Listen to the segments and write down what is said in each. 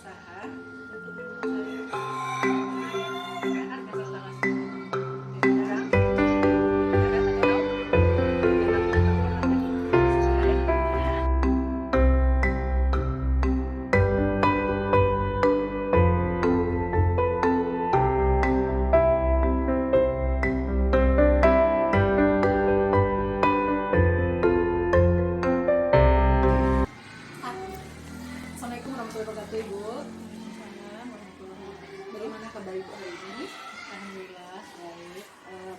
berusaha untuk mencari masalah Assalamualaikum warahmatullahi wabarakatuh, Ibu. Bagaimana kabar Ibu hari ini? Alhamdulillah baik.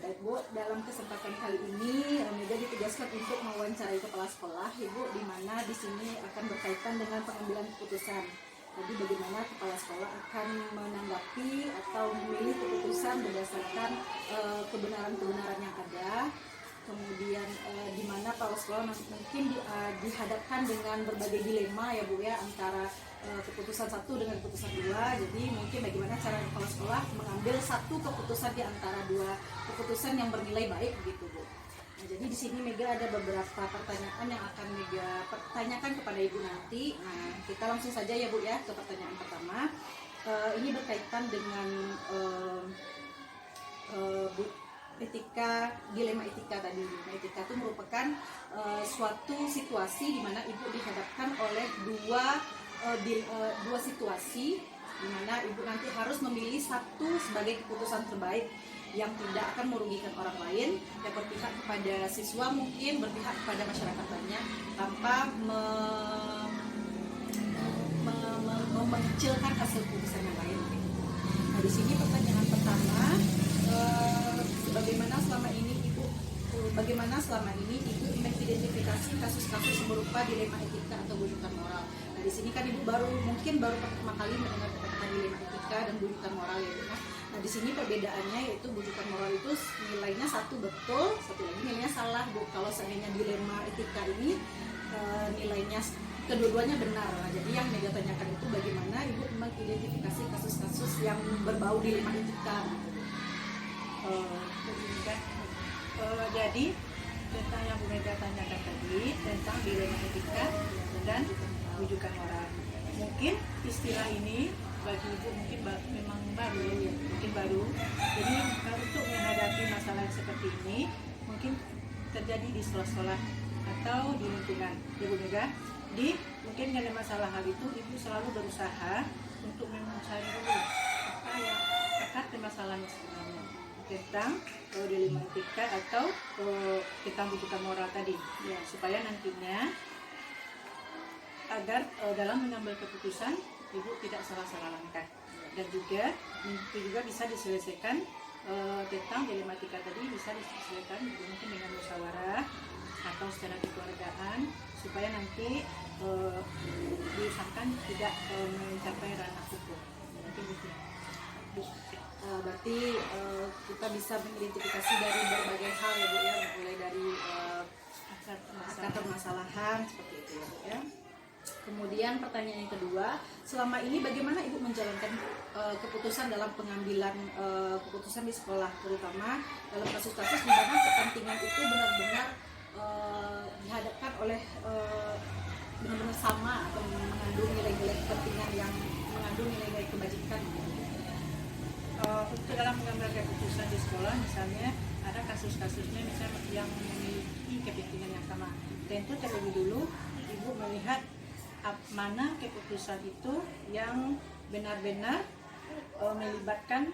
Baik Bu, dalam kesempatan kali ini Mega ditugaskan untuk mewawancarai kepala sekolah, Ibu, di mana di sini akan berkaitan dengan pengambilan keputusan. Jadi bagaimana kepala sekolah akan menanggapi atau memilih keputusan berdasarkan kebenaran-kebenaran yang ada. Kemudian di mana kepala sekolah mungkin dihadapkan dengan berbagai dilema ya Bu ya, antara keputusan satu dengan keputusan dua. Jadi mungkin bagaimana cara kepala sekolah mengambil satu keputusan di antara dua keputusan yang bernilai baik gitu Bu. Nah, jadi di sini Mega ada beberapa pertanyaan yang akan Mega pertanyakan kepada Ibu nanti. Nah, kita langsung saja ya Bu ya ke pertanyaan pertama. Ini berkaitan dengan dilema etika tadi. Dilema etika itu merupakan suatu situasi di mana Ibu dihadapkan oleh dua situasi di mana Ibu nanti harus memilih satu sebagai keputusan terbaik yang tidak akan merugikan orang lain, yang berpihak kepada siswa, mungkin berpihak kepada masyarakat banyak tanpa mengecilkan hasil keputusan yang lain. Nah, di sini pertanyaan pertama, bagaimana selama ini Ibu mengidentifikasi kasus-kasus serupa dilema etika atau bujukan moral. Nah, di sini kan Ibu mungkin baru pertama kali mendengar kata dilema etika dan bujukan moral ya Bu. Nah, di sini perbedaannya yaitu bujukan moral itu nilainya satu betul, satu lagi nilainya salah Bu. Kalau seandainya dilema etika ini nilainya kedua-duanya benar. Nah, jadi yang Mega tanyakan itu bagaimana Ibu mengidentifikasi kasus-kasus yang berbau dilema etika. Jadi tentang yang Bu Mega tanyakan tadi tentang dilema etika dan rujukan moral. Mungkin istilah ini bagi Ibu mungkin memang baru. Jadi untuk menghadapi masalah seperti ini mungkin terjadi di sekolah-sekolah atau di lingkungan Ibu Mega. Mungkin dengan masalah hal itu Ibu selalu berusaha untuk mencari dulu apa yang akar permasalahannya sebenarnya tentang dilema etika atau tentang rujukan moral tadi ya, supaya nantinya agar dalam mengambil keputusan Ibu tidak salah-salah langkah, dan juga itu juga bisa diselesaikan tentang dilema etika tadi bisa diselesaikan mungkin dengan musyawarah atau secara kekeluargaan supaya nanti diusahakan tidak mencapai ranah hukum. Mungkin gitu. Berarti kita bisa mengidentifikasi dari berbagai hal ya Bu ya, mulai dari akar permasalahan seperti itu ya Bu ya. Kemudian pertanyaan yang kedua, selama ini bagaimana Ibu menjalankan keputusan dalam pengambilan keputusan di sekolah, terutama dalam kasus-kasus di mana kepentingan itu benar-benar dihadapkan oleh benar-benar sama atau mengandung nilai-nilai kepentingan yang mengandung nilai-nilai kebajikan. Untuk dalam mengambil keputusan di sekolah misalnya ada kasus-kasusnya misalnya yang memiliki kepentingan yang sama, tentu terlebih dulu Ibu melihat mana keputusan itu yang benar-benar melibatkan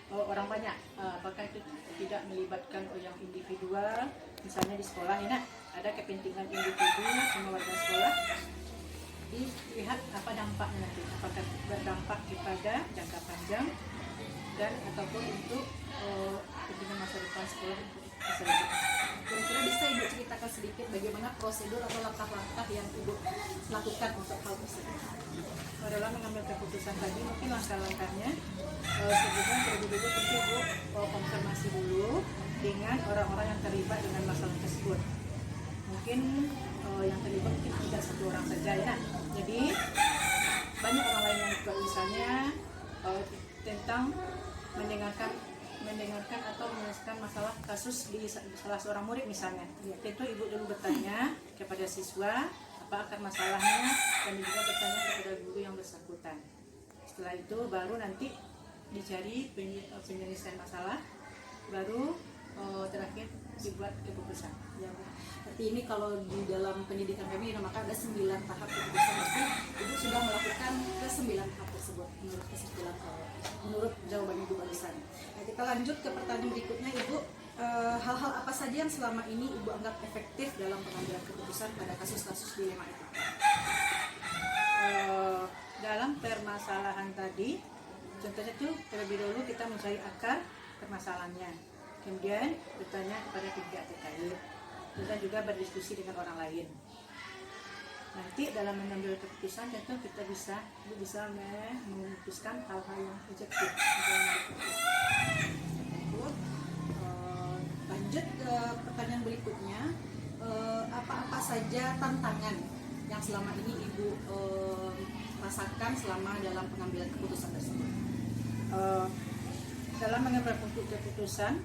orang banyak, apakah itu tidak melibatkan yang individual. Misalnya di sekolah ini ada kepentingan individu semua warga sekolah, dilihat apa dampaknya nanti, apakah berdampak kepada jangka panjang dan ataupun untuk kepentingan masa depan sekolah untuk selanjutnya. Kira-kira bisa Ibu ceritakan sedikit bagaimana prosedur atau langkah-langkah yang Ibu lakukan untuk hal tersebut? Dalam mengambil keputusan tadi mungkin langkah-langkahnya sebelumnya terlebih dulu tentu Ibu konfirmasi dulu dengan orang-orang yang terlibat dengan masalah tersebut. Mungkin yang terlibat mungkin tidak satu orang saja ya. Jadi banyak orang lain yang juga misalnya tentang mendengarkan atau menyelesaikan masalah kasus di salah seorang murid misalnya. Tentu Ibu dulu bertanya kepada siswa apa akar masalahnya dan juga bertanya kepada guru yang bersangkutan. Setelah itu baru nanti dicari penyelesaian masalah, baru terakhir dibuat keputusan. Ya, Bu. Berarti ini kalau di dalam pendidikan kami dinamakan ada 9 tahap keputusan. Berarti Ibu sudah melakukan ke 9 tahap tersebut menurut kesimpulan menurut jawaban Ibu barusan. Nah, kita lanjut ke pertanyaan berikutnya, Ibu. Hal-hal apa saja yang selama ini Ibu anggap efektif dalam pengambilan keputusan pada kasus-kasus dilema etika? Dalam permasalahan tadi, contohnya itu terlebih dahulu kita mencari akar permasalahannya, kemudian bertanya kepada pihak terkait, dan juga berdiskusi dengan orang lain. Nanti dalam mengambil keputusan tentu kita bisa memutuskan hal-hal yang objektif. Lanjut ke pertanyaan berikutnya, apa-apa saja tantangan yang selama ini Ibu rasakan selama dalam pengambilan keputusan tersebut? Dalam mengambil keputusan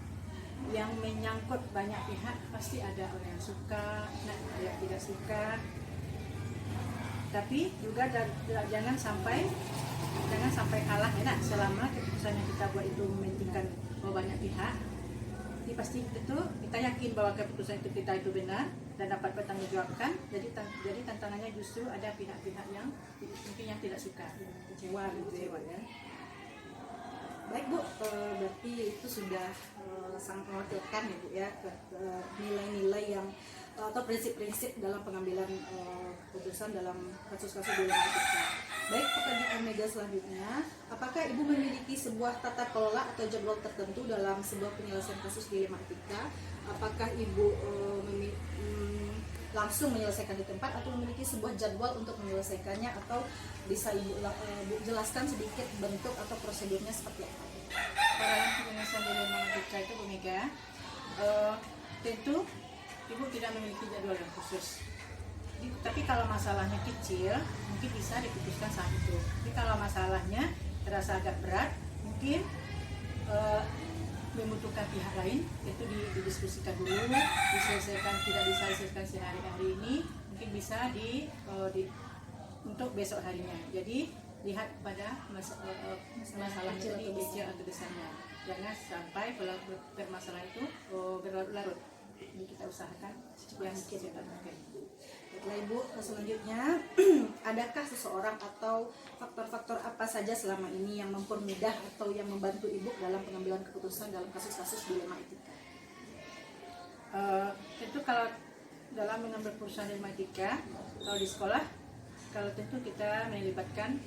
yang menyangkut banyak pihak, pasti ada orang yang suka, ada yang tidak suka. Tapi juga jangan sampai kalah enak selama keputusan yang kita buat itu mementingkan banyak pihak. Jadi pasti itu kita yakin bahwa keputusan itu kita itu benar dan dapat bertanggungjawabkan. Jadi tantangannya justru ada pihak-pihak yang mungkin yang tidak suka, kecewa ya. Baik, Bu, berarti itu sudah sangat mewakilkan ya, Bu, ya, nilai-nilai yang atau prinsip-prinsip dalam pengambilan keputusan dalam kasus-kasus dilema etika. Baik, pertanyaan Mega selanjutnya, apakah Ibu memiliki sebuah tata kelola atau jadwal tertentu dalam sebuah penyelesaian kasus dilema etika? Apakah Ibu langsung menyelesaikan di tempat atau memiliki sebuah jadwal untuk menyelesaikannya, atau bisa Ibu jelaskan sedikit bentuk atau prosedurnya seperti apa? Dalam penyelesaian dilema etika itu, Bu Mega, tentu Ibu tidak memiliki jadwal yang khusus. Tapi kalau masalahnya kecil, mungkin bisa diputuskan saat itu. Tapi kalau masalahnya terasa agak berat, mungkin membutuhkan pihak lain, itu didiskusikan dulu, diselesaikan, tidak diselesaikan sehari-hari ini, mungkin bisa untuk besok harinya. Jadi lihat pada masalah jadi kecil atau besarnya. Jangan sampai permasalahan itu berlarut-larut. Jadi kita usahakan yang kecil mungkin. Baiklah, Ibu, selanjutnya adakah seseorang atau faktor-faktor apa saja selama ini yang mempermudah atau yang membantu Ibu dalam pengambilan keputusan dalam kasus-kasus dilema etika? Tentu kalau dalam mengambil keputusan dilema etika, kalau di sekolah, kalau tentu kita melibatkan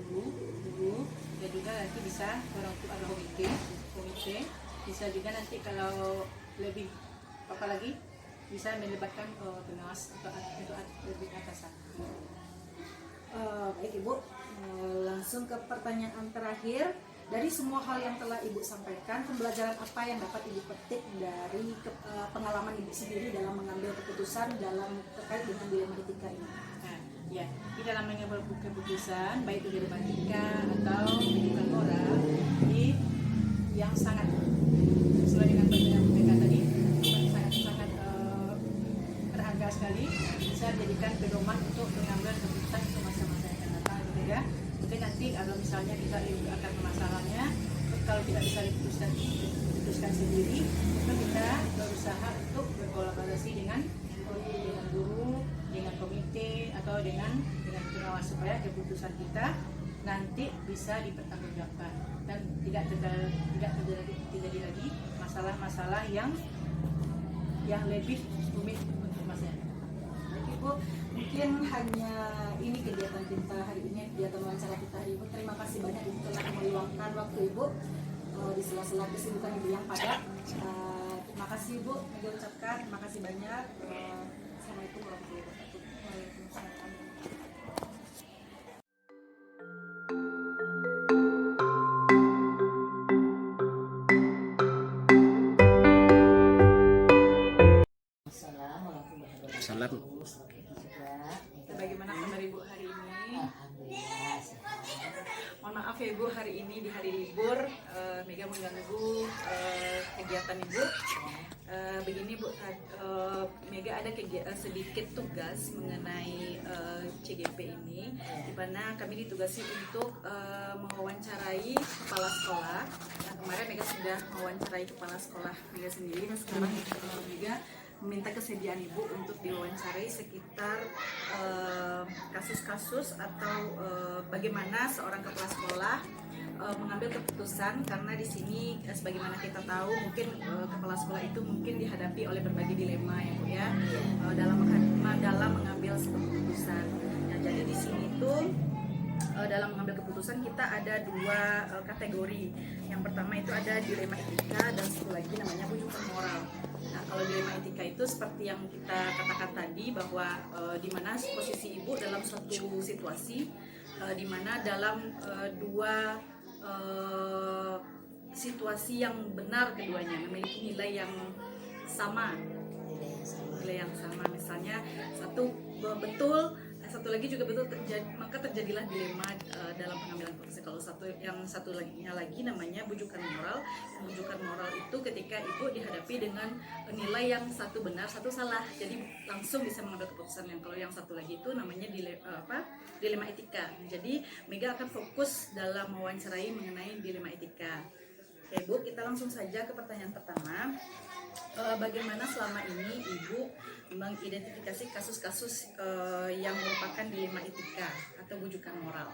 guru dan juga nanti bisa orang tua atau komite, bisa juga nanti kalau lebih apalagi bisa melibatkan pengawas atau lebih atasan. Baik, Ibu, langsung ke pertanyaan terakhir. Dari semua hal yang telah Ibu sampaikan, pembelajaran apa yang dapat Ibu petik dari pengalaman Ibu sendiri dalam mengambil keputusan terkait dengan dilema etika ini? Nah, ya, di dalam mengambil keputusan, baik itu dilema etika atau pendidikan moral, yang sangat sesuai dengan pertanyaan Bu Mega tadi, sangat berharga sekali, bisa dijadikan pedoman untuk mengambil keputusan untuk masa-masa yang akan datang, gitu ya. Mungkin nanti kalau misalnya kita akan masalahnya, kalau tidak bisa diputuskan sendiri, itu kita berusaha untuk berkolaborasi dengan guru, dengan komite atau dengan pengawas supaya keputusan kita nanti bisa dipertanggungjawabkan dan tidak terjadi lagi masalah-masalah yang lebih rumit untuk masyarakat. Baik, Ibu, mungkin hanya ini kegiatan kita hari ini, kegiatan wawancara kita hari ini. Terima kasih banyak Ibu telah meluangkan waktu Ibu di sela-sela kesibukan Ibu yang padat. Terima kasih Ibu, Mega ucapkan terima kasih banyak. Assalamualaikum warahmatullahi wabarakatuh. Waalaikumsalam. Salam. Bagaimana kabar Ibu hari ini? Alhamdulillah. Mohon maaf ya Ibu, hari ini di hari libur Mega mengganggu kegiatan Ibu. Begini Bu, Mega ada sedikit tugas mengenai CGP ini, di mana kami ditugasi untuk mewawancarai kepala sekolah. Nah, kemarin Mega sudah mewawancarai kepala sekolah Mega sendiri, dan sekarang Mega meminta kesediaan Ibu untuk diwawancarai sekitar kasus-kasus atau bagaimana seorang kepala sekolah mengambil keputusan, karena di sini sebagaimana kita tahu mungkin kepala sekolah itu mungkin dihadapi oleh berbagai dilema ya Bu ya, dalam mengambil sebuah keputusan. Nah, jadi di sini tuh dalam mengambil keputusan kita ada dua kategori. Yang pertama itu ada dilema etika, dan satu lagi namanya bujukan moral. Nah, kalau dilema etika itu seperti yang kita katakan tadi, bahwa di mana posisi Ibu dalam suatu situasi di mana dalam dua situasi yang benar, keduanya memiliki nilai yang sama, misalnya satu betul, satu lagi juga betul, maka terjadilah dilema dalam pengambilan keputusan. Kalau satu lagi namanya bujukan moral. Bujukan moral itu ketika Ibu dihadapi dengan nilai yang satu benar, satu salah, jadi langsung bisa mengambil keputusan. Yang kalau yang satu lagi itu namanya dilema etika. Jadi Mega akan fokus dalam mewawancarai mengenai dilema etika. Oke Bu, kita langsung saja ke pertanyaan pertama. Bagaimana selama ini Ibu mengidentifikasi kasus-kasus yang merupakan dilema etika atau bujukan moral?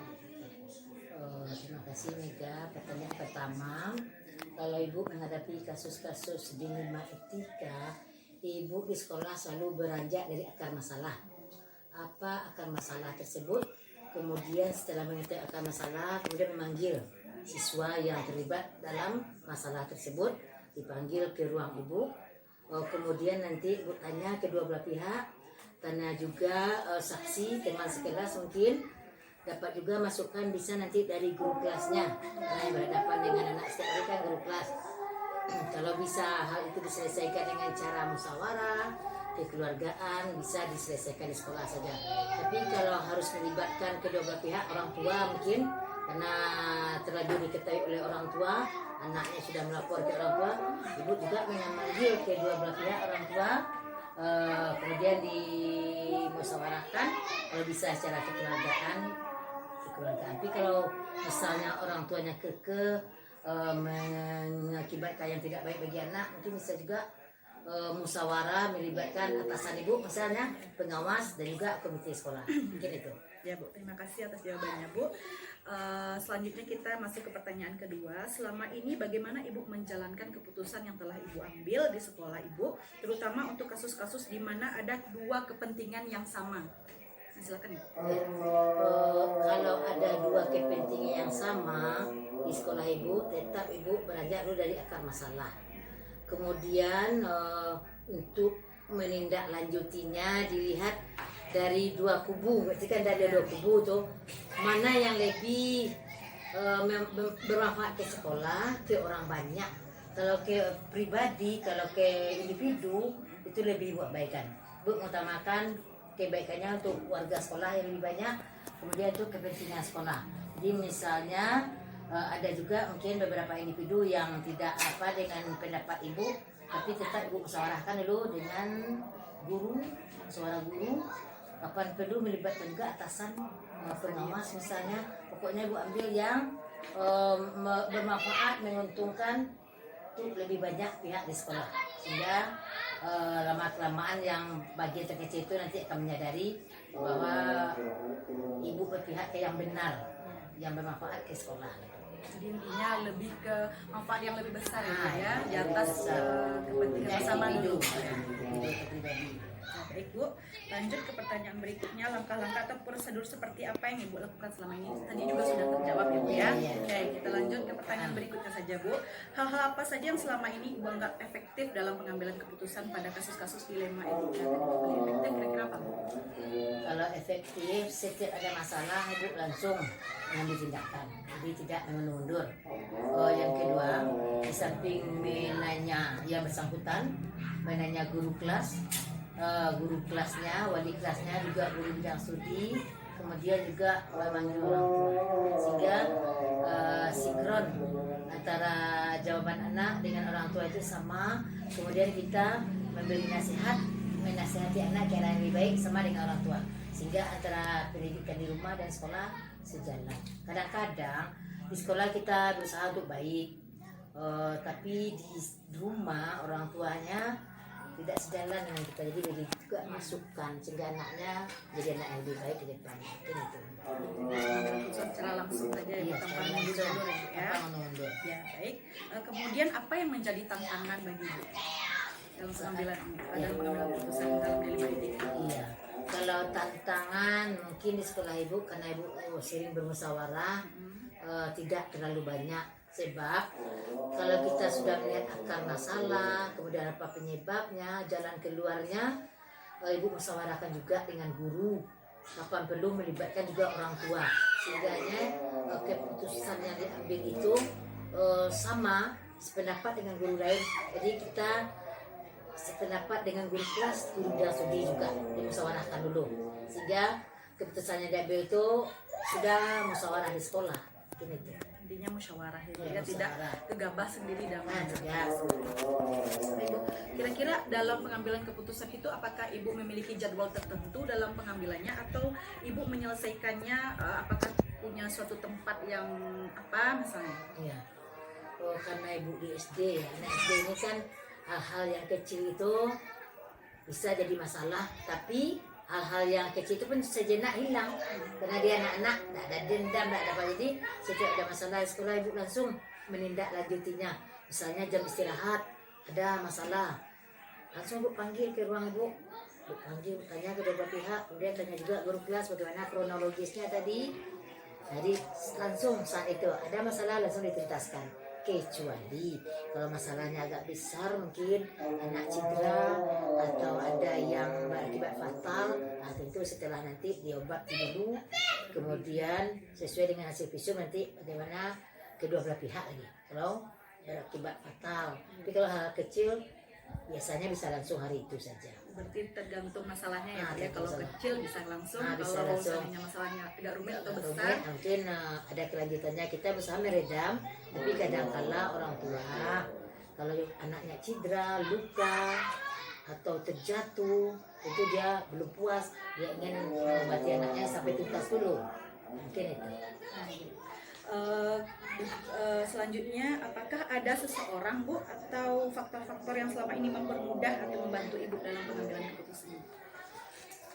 Terima kasih Mega. Pertanyaan pertama, kalau Ibu menghadapi kasus-kasus dilema etika, Ibu di sekolah selalu beranjak dari akar masalah. Apa akar masalah tersebut? Kemudian setelah mengetahui akar masalah, kemudian memanggil siswa yang terlibat dalam masalah tersebut, dipanggil ke ruang Ibu. Kemudian nanti Ibu tanya kedua belah pihak, tanya juga saksi, teman sekelas mungkin, dapat juga masukan bisa nanti dari guru kelasnya, karena yang berhadapan dengan anak setiap hari kan guru kelas. Kalau bisa hal itu diselesaikan dengan cara musyawarah, kekeluargaan, bisa diselesaikan di sekolah saja. Tapi kalau harus melibatkan kedua belah pihak, orang tua mungkin, karena terlanjur diketahui oleh orang tua, anaknya sudah melapor ke orang tua, Ibu juga memanggil kedua belah pihak orang tua, kemudian dimusyawarahkan, kalau bisa secara kekeluargaan. Tapi kalau misalnya orang tuanya mengakibatkan yang tidak baik bagi anak, mungkin bisa juga musyawarah melibatkan atasan Ibu, misalnya pengawas dan juga komite sekolah. Mungkin itu. Ya Bu, terima kasih atas jawabannya Bu. Selanjutnya kita masuk ke pertanyaan kedua. Selama ini bagaimana Ibu menjalankan keputusan yang telah Ibu ambil di sekolah Ibu, terutama untuk kasus-kasus di mana ada dua kepentingan yang sama? Nah, silakan Ibu. Kalau ada dua kepentingan yang sama di sekolah Ibu, tetap Ibu beranjak dulu dari akar masalah. Kemudian untuk menindaklanjutinya dilihat dari dua kubu, berarti kan ada dua kubu tuh, mana yang lebih bermanfaat ke sekolah, ke orang banyak. Kalau ke pribadi, kalau ke individu itu lebih buat kebaikan. Bu mengutamakan kebaikannya untuk warga sekolah yang lebih banyak, kemudian itu kepentingan sekolah. Jadi misalnya ada juga mungkin beberapa individu yang tidak apa dengan pendapat Ibu, tapi tetap Ibu musyawarahkan dulu dengan guru, suara guru. Kapan perlu melibatkan juga atasan, pengawas misalnya. Pokoknya Ibu ambil yang bermanfaat, menguntungkan untuk lebih banyak pihak di sekolah, sehingga lama-kelamaan yang bagian terkecil itu nanti akan menyadari bahwa Ibu berpihak ke yang benar, yang bermanfaat ke sekolah. Jadi intinya lebih ke manfaat yang lebih besar ya, di atas kepentingan bersama dulu. Baik Bu, lanjut ke pertanyaan berikutnya. Langkah-langkah atau prosedur seperti apa yang Ibu lakukan selama ini? Tadi juga sudah terjawab ya Bu ya. Oke, kita lanjut ke pertanyaan berikutnya saja Bu. Hal-hal apa saja yang selama ini Ibu anggap efektif dalam pengambilan keputusan pada kasus-kasus dilema etika? Efektif kira-kira apa Bu? Kalau efektif, setiap ada masalah Ibu langsung mengambil tindakan, jadi tidak mengundur. Yang kedua, di samping menanya yang bersangkutan, menanya guru kelas, guru kelasnya, wali kelasnya, juga guru bidang studi, kemudian juga memanggil orang tua, sehingga sinkron antara jawaban anak dengan orang tua itu sama, kemudian kita memberi nasihat, menasihati anak ke arah yang lebih baik sama dengan orang tua, sehingga antara pendidikan di rumah dan sekolah sejalan. Kadang-kadang di sekolah kita berusaha untuk baik, tapi di rumah orang tuanya tidak sejalan dengan kita, jadi beri juga masukan sehingga anaknya jadi anak yang lebih baik ke depan. Itu. Secara langsung saja ya, Iya, tanpa secara menunda langsung. ya. Tanpa menunda. Ya, baik. Kemudian apa yang menjadi tantangan bagi Ibu dalam pengambilan keputusan dalam dilema etika? Iya. Kalau tantangan mungkin di sekolah ibu karena ibu sering bermusyawarah, tidak terlalu banyak, sebab kalau kita sudah melihat akar masalah, kemudian apa penyebabnya, jalan keluarnya, ibu musyawarahkan juga dengan guru, kapan perlu melibatkan juga orang tua, sehingga keputusan yang diambil itu sama sependapat dengan guru lain. Jadi kita sependapat dengan guru kelas, guru dan studi juga dimusyawarahkan dulu, sehingga keputusannya diambil itu sudah musyawarah di sekolah. Gitu. Intinya musyawarah ya, Ya, tidak musyawarah. gegabah sendiri dalam Ya. Ibu, kira-kira dalam pengambilan keputusan itu apakah Ibu memiliki jadwal tertentu dalam pengambilannya atau Ibu menyelesaikannya apakah punya suatu tempat yang apa misalnya? Iya. Karena ibu di SD, anak SD ini kan hal-hal yang kecil itu bisa jadi masalah, tapi hal-hal yang kecil itu pun sejenak hilang karena dia anak-anak, tidak ada dendam, tidak ada apa. Jadi setiap ada masalah di sekolah ibu langsung menindaklanjutinya. Misalnya jam istirahat ada masalah, langsung ibu panggil ke ruang ibu, panggil, tanya ke kedua pihak, kemudian tanya juga guru kelas bagaimana kronologisnya tadi. Jadi langsung saat itu ada masalah langsung dituntaskan. Kecuali kalau masalahnya agak besar, mungkin anak cedera atau ada yang berakibat fatal, nah tentu setelah nanti diobati dulu, kemudian sesuai dengan hasil visum nanti bagaimana kedua belah pihak lagi kalau berakibat fatal. Tapi kalau hal kecil biasanya bisa langsung hari itu saja. Berarti tergantung masalahnya ya, Nah, ya. Kalau masalah. kecil bisa langsung, Nah, bisa kalau langsung. misalnya masalahnya agak rumit atau Rumit, besar, mungkin ada kelanjutannya, kita berusaha meredam, tapi kadang-kala orang tua kalau anaknya cedera, luka atau terjatuh, itu dia belum puas, dia ingin mengobati anaknya sampai tuntas dulu, mungkin itu. Selanjutnya, apakah ada seseorang Bu atau faktor-faktor yang selama ini mempermudah atau membantu Ibu dalam pengambilan keputusan?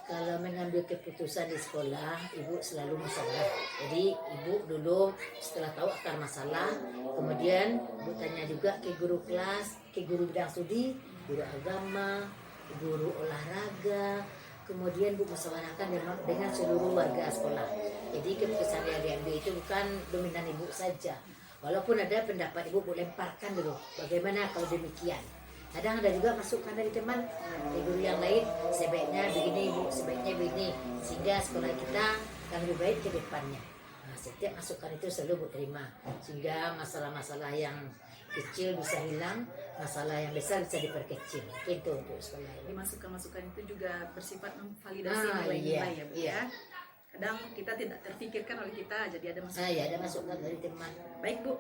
Kalau mengambil keputusan di sekolah, ibu selalu masalah. Jadi ibu dulu setelah tahu akar masalah, kemudian ibu tanya juga ke guru kelas, ke guru bidang studi, guru agama, guru olahraga, kemudian ibu musyawarahkan dengan seluruh warga sekolah. Jadi keputusan yang diambil itu bukan dominan ibu saja. Walaupun ada pendapat ibu lemparkan dulu, bagaimana kalau demikian. Kadang ada juga masukan dari teman, dari guru yang lain, sebaiknya begini ibu, sebaiknya begini, sehingga sekolah kita akan lebih baik ke depannya. Nah, setiap masukan itu selalu ibu terima, sehingga masalah-masalah yang kecil bisa hilang, masalah yang besar bisa diperkecil. Itu untuk sekolah Jadi ini. masukan-masukan itu juga bersifat memvalidasi nilai-nilai Iya, ya Bu iya. ya. Kadang kita tidak terfikirkan oleh kita, jadi ada masukan. Ya ada masukan dari teman. Baik Bu,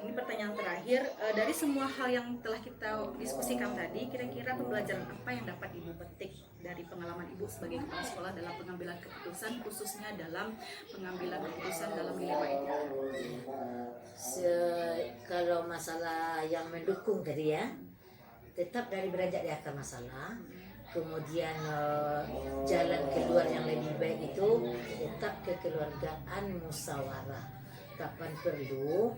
ini pertanyaan terakhir. Dari semua hal yang telah kita diskusikan tadi, kira-kira pembelajaran apa yang dapat Ibu petik dari pengalaman Ibu sebagai kepala sekolah dalam pengambilan keputusan, khususnya dalam pengambilan keputusan dalam dilema etika? Kalau masalah yang mendukung tadi ya, tetap dari beranjak di akar masalah, kemudian jalan keluar yang lebih baik itu tetap kekeluargaan musyawarah. Kapan perlu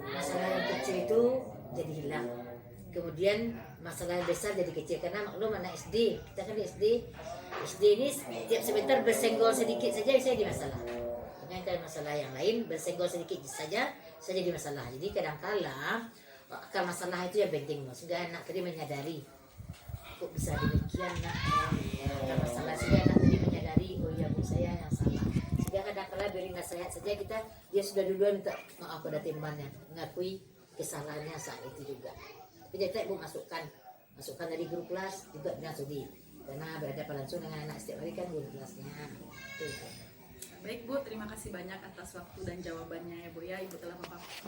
masalah yang kecil itu jadi hilang, kemudian masalah yang besar jadi kecil, karena maklum anak SD, kita kan di SD ini setiap sebentar bersenggol sedikit saja bisa jadi masalah. Kalau masalah yang lain bersenggol sedikit saja jadi masalah. Jadi kadang-kala akar masalah itu yang penting, sehingga anak tadi menyadari kok bisa demikian nak, akar masalah, sehingga anak tadi menyadari oh ya bu saya yang salah. Sehingga kadang-kala beri nasihat saja dia sudah duluan minta maaf pada temannya, mengakui kesalahannya saat itu juga. Tapi dia tak ibu masukkan dari guru kelas juga dengan studi, karena berhadapan langsung dengan anak setiap hari kan guru kelasnya. Itu. Baik Bu, terima kasih banyak atas waktu dan jawabannya ya Bu ya. Ibu telah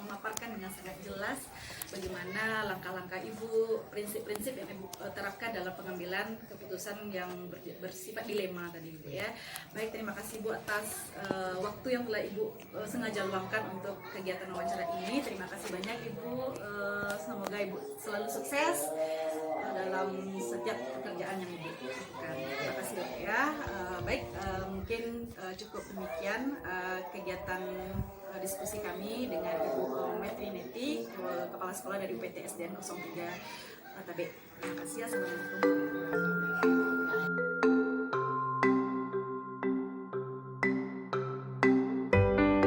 memaparkan dengan sangat jelas bagaimana langkah-langkah Ibu, prinsip-prinsip yang Ibu terapkan dalam pengambilan keputusan yang bersifat dilema tadi Ibu ya. Baik, terima kasih Bu atas waktu yang telah Ibu sengaja luangkan untuk kegiatan wawancara ini. Terima kasih banyak Ibu. Semoga Ibu selalu sukses dalam setiap pekerjaan yang Ibu lakukan. Terima kasih Bu ya. Baik, mungkin cukup demikian kegiatan diskusi kami dengan Ibu Metri Neti, Kepala Sekolah dari UPT SDN 03 Tabe. Terima kasih. Assalamualaikum.